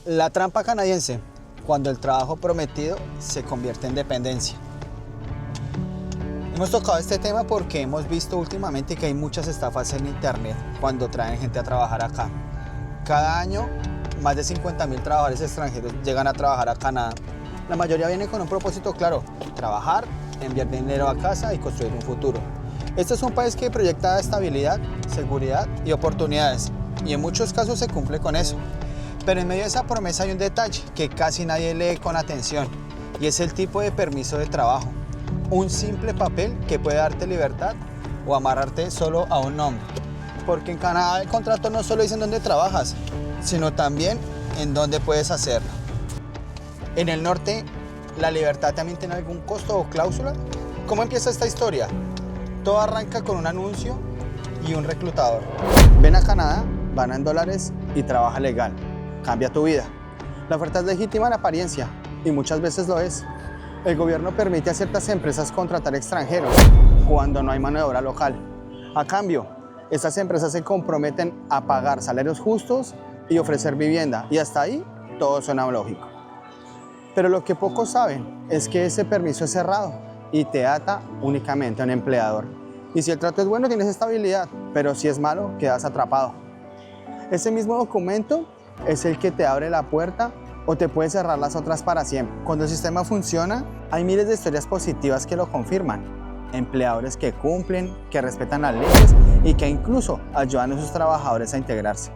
La trampa canadiense, cuando el trabajo prometido se convierte en dependencia. Hemos tocado este tema porque hemos visto últimamente que hay muchas estafas en internet cuando traen gente a trabajar acá. Cada año, más de 50.000 trabajadores extranjeros llegan a trabajar a Canadá. La mayoría viene con un propósito claro: trabajar, enviar dinero a casa y construir un futuro. Este es un país que proyecta estabilidad, seguridad y oportunidades, y en muchos casos se cumple con eso. Pero en medio de esa promesa hay un detalle que casi nadie lee con atención, y es el tipo de permiso de trabajo. Un simple papel que puede darte libertad o amarrarte solo a un nombre. Porque en Canadá el contrato no solo dice en dónde trabajas, sino también en dónde puedes hacerlo. En el norte, ¿la libertad también tiene algún costo o cláusula? ¿Cómo empieza esta historia? Todo arranca con un anuncio y un reclutador. Ven a Canadá, gana en dólares y trabaja legal. Cambia tu vida. La oferta es legítima en apariencia, y muchas veces lo es. El gobierno permite a ciertas empresas contratar extranjeros cuando no hay mano de obra local. A cambio, estas empresas se comprometen a pagar salarios justos y ofrecer vivienda, y hasta ahí todo suena lógico. Pero lo que pocos saben es que ese permiso es cerrado y te ata únicamente a un empleador. Y si el trato es bueno, tienes estabilidad, pero si es malo, quedas atrapado. Ese mismo documento es el que te abre la puerta o te puede cerrar las otras para siempre. Cuando el sistema funciona, hay miles de historias positivas que lo confirman. Empleadores que cumplen, que respetan las leyes y que incluso ayudan a sus trabajadores a integrarse.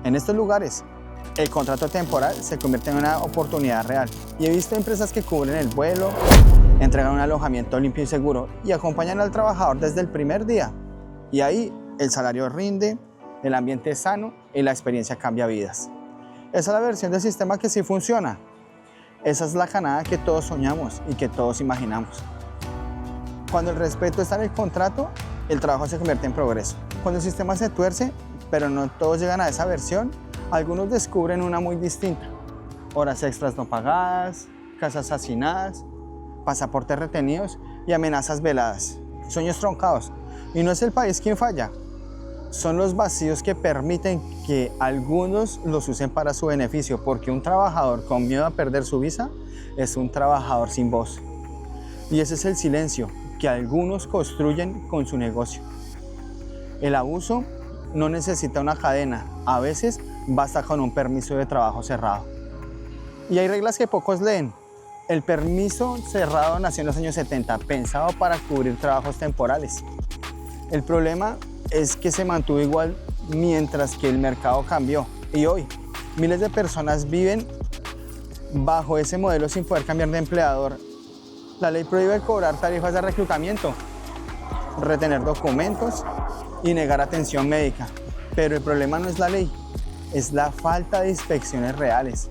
En estos lugares, el contrato temporal se convierte en una oportunidad real. Y he visto empresas que cubren el vuelo, entregan un alojamiento limpio y seguro y acompañan al trabajador desde el primer día. Y ahí el salario rinde, el ambiente es sano y la experiencia cambia vidas. Esa es la versión del sistema que sí funciona. Esa es la Canadá que todos soñamos y que todos imaginamos. Cuando el respeto está en el contrato, el trabajo se convierte en progreso. Cuando el sistema se tuerce, pero no todos llegan a esa versión, algunos descubren una muy distinta. Horas extras no pagadas, casas hacinadas, pasaportes retenidos y amenazas veladas. Sueños truncados. Y no es el país quien falla. Son los vacíos que permiten que algunos los usen para su beneficio, porque un trabajador con miedo a perder su visa es un trabajador sin voz. Y ese es el silencio que algunos construyen con su negocio. El abuso no necesita una cadena, a veces basta con un permiso de trabajo cerrado. Y hay reglas que pocos leen. El permiso cerrado nació en los años 70, pensado para cubrir trabajos temporales. El problema es que se mantuvo igual mientras que el mercado cambió. Y hoy, miles de personas viven bajo ese modelo sin poder cambiar de empleador. La ley prohíbe cobrar tarifas de reclutamiento, retener documentos y negar atención médica. Pero el problema no es la ley, es la falta de inspecciones reales.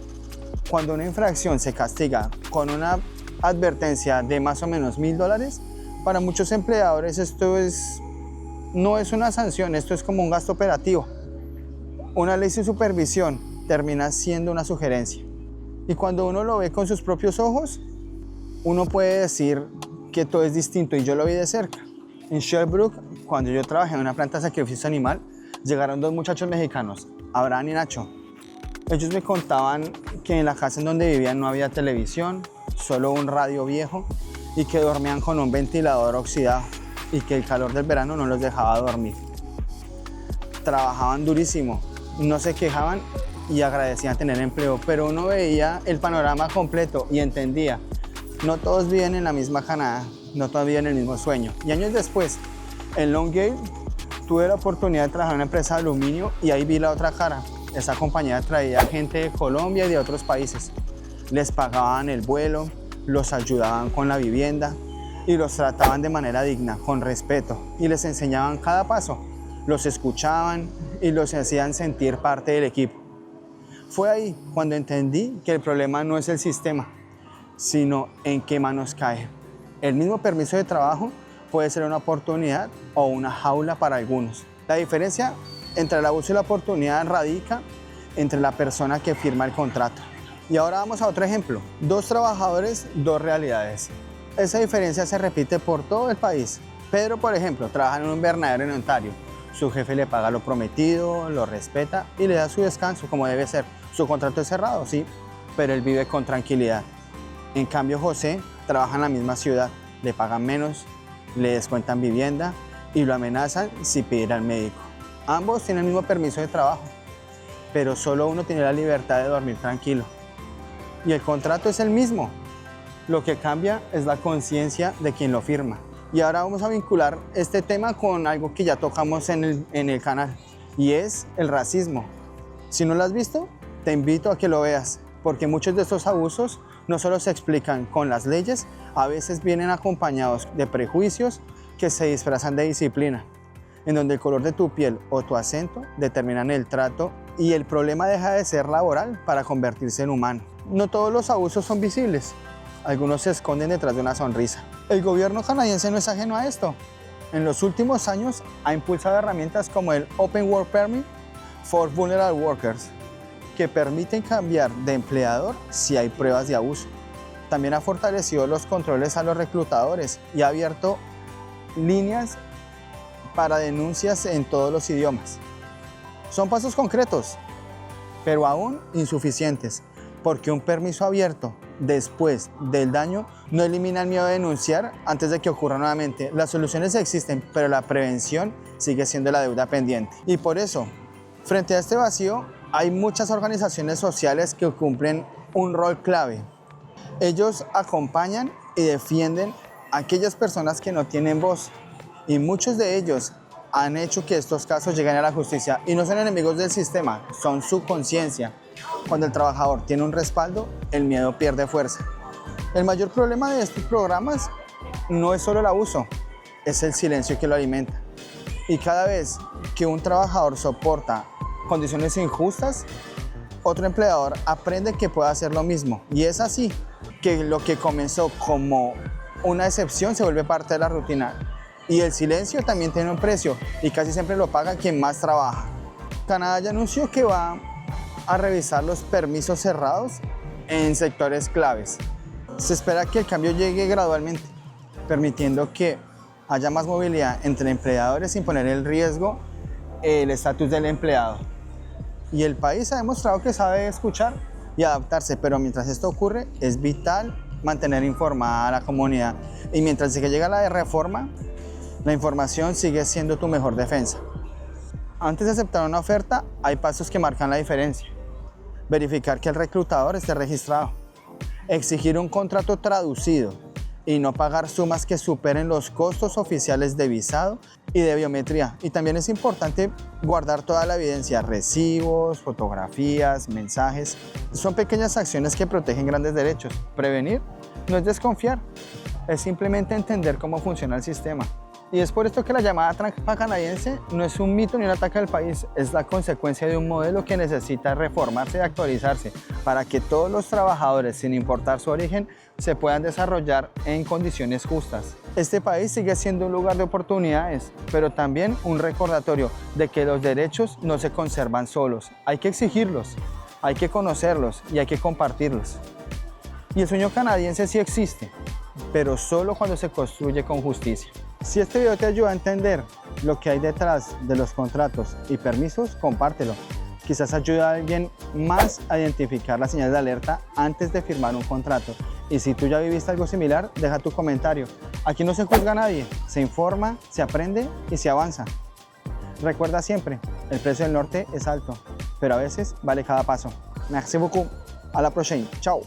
Cuando una infracción se castiga con una advertencia de más o menos $1,000, para muchos empleadores esto no es una sanción, esto es como un gasto operativo. Una ley sin supervisión termina siendo una sugerencia. Y cuando uno lo ve con sus propios ojos, uno puede decir que todo es distinto, y yo lo vi de cerca. En Sherbrooke, cuando yo trabajé en una planta de sacrificio animal, llegaron dos muchachos mexicanos, Abraham y Nacho. Ellos me contaban que en la casa en donde vivían no había televisión, solo un radio viejo, y que dormían con un ventilador oxidado, y que el calor del verano no los dejaba dormir. Trabajaban durísimo, no se quejaban y agradecían tener empleo, pero uno veía el panorama completo y entendía, no todos viven en la misma Canadá, no todos viven el mismo sueño. Y años después, en Longueuil, tuve la oportunidad de trabajar en una empresa de aluminio y ahí vi la otra cara. Esa compañía traía gente de Colombia y de otros países. Les pagaban el vuelo, los ayudaban con la vivienda y los trataban de manera digna, con respeto, y les enseñaban cada paso. Los escuchaban y los hacían sentir parte del equipo. Fue ahí cuando entendí que el problema no es el sistema, sino en qué manos cae. El mismo permiso de trabajo puede ser una oportunidad o una jaula para algunos. La diferencia entre el abuso y la oportunidad radica entre la persona que firma el contrato. Y ahora vamos a otro ejemplo. Dos trabajadores, dos realidades. Esa diferencia se repite por todo el país. Pedro, por ejemplo, trabaja en un invernadero en Ontario. su jefe le paga lo prometido, lo respeta y le da su descanso como debe ser. Su contrato es cerrado, sí, pero él vive con tranquilidad. En cambio, José trabaja en la misma ciudad, le pagan menos, le descuentan vivienda y lo amenazan si pide ir al médico. Ambos tienen el mismo permiso de trabajo, pero solo uno tiene la libertad de dormir tranquilo. Y el contrato es el mismo. Lo que cambia es la conciencia de quien lo firma. Y ahora vamos a vincular este tema con algo que ya tocamos en el canal, y es el racismo. Si no lo has visto, te invito a que lo veas, porque muchos de estos abusos no solo se explican con las leyes, a veces vienen acompañados de prejuicios que se disfrazan de disciplina, en donde el color de tu piel o tu acento determinan el trato y el problema deja de ser laboral para convertirse en humano. No todos los abusos son visibles, algunos se esconden detrás de una sonrisa. El gobierno canadiense no es ajeno a esto. En los últimos años ha impulsado herramientas como el Open Work Permit for Vulnerable Workers, que permiten cambiar de empleador si hay pruebas de abuso. También ha fortalecido los controles a los reclutadores y ha abierto líneas para denuncias en todos los idiomas. Son pasos concretos, pero aún insuficientes, porque un permiso abierto después del daño no elimina el miedo de denunciar antes de que ocurra nuevamente. Las soluciones existen, pero la prevención sigue siendo la deuda pendiente. Y por eso, frente a este vacío, hay muchas organizaciones sociales que cumplen un rol clave. Ellos acompañan y defienden a aquellas personas que no tienen voz, y muchos de ellos han hecho que estos casos lleguen a la justicia y no son enemigos del sistema, son su conciencia. Cuando el trabajador tiene un respaldo, el miedo pierde fuerza. El mayor problema de estos programas no es solo el abuso, es el silencio que lo alimenta. Y cada vez que un trabajador soporta condiciones injustas, otro empleador aprende que puede hacer lo mismo. Y es así que lo que comenzó como una excepción se vuelve parte de la rutina. Y el silencio también tiene un precio y casi siempre lo paga quien más trabaja. Canadá ya anunció que va a revisar los permisos cerrados en sectores claves. Se espera que el cambio llegue gradualmente, permitiendo que haya más movilidad entre empleadores sin poner en riesgo el estatus del empleado. Y el país ha demostrado que sabe escuchar y adaptarse, pero mientras esto ocurre es vital mantener informada a la comunidad. Y mientras que llega la reforma, la información sigue siendo tu mejor defensa. Antes de aceptar una oferta, hay pasos que marcan la diferencia. Verificar que el reclutador esté registrado. Exigir un contrato traducido y no pagar sumas que superen los costos oficiales de visado y de biometría. Y también es importante guardar toda la evidencia, recibos, fotografías, mensajes. Son pequeñas acciones que protegen grandes derechos. Prevenir no es desconfiar, es simplemente entender cómo funciona el sistema. Y es por esto que la llamada trampa canadiense no es un mito ni un ataque al país, es la consecuencia de un modelo que necesita reformarse y actualizarse para que todos los trabajadores, sin importar su origen, se puedan desarrollar en condiciones justas. Este país sigue siendo un lugar de oportunidades, pero también un recordatorio de que los derechos no se conservan solos. Hay que exigirlos, hay que conocerlos y hay que compartirlos. Y el sueño canadiense sí existe, pero solo cuando se construye con justicia. Si este video te ayuda a entender lo que hay detrás de los contratos y permisos, compártelo. Quizás ayude a alguien más a identificar las señales de alerta antes de firmar un contrato. Y si tú ya viviste algo similar, deja tu comentario. Aquí no se juzga a nadie, se informa, se aprende y se avanza. Recuerda siempre, el precio del norte es alto, pero a veces vale cada paso. Merci beaucoup. A la próxima. Chao.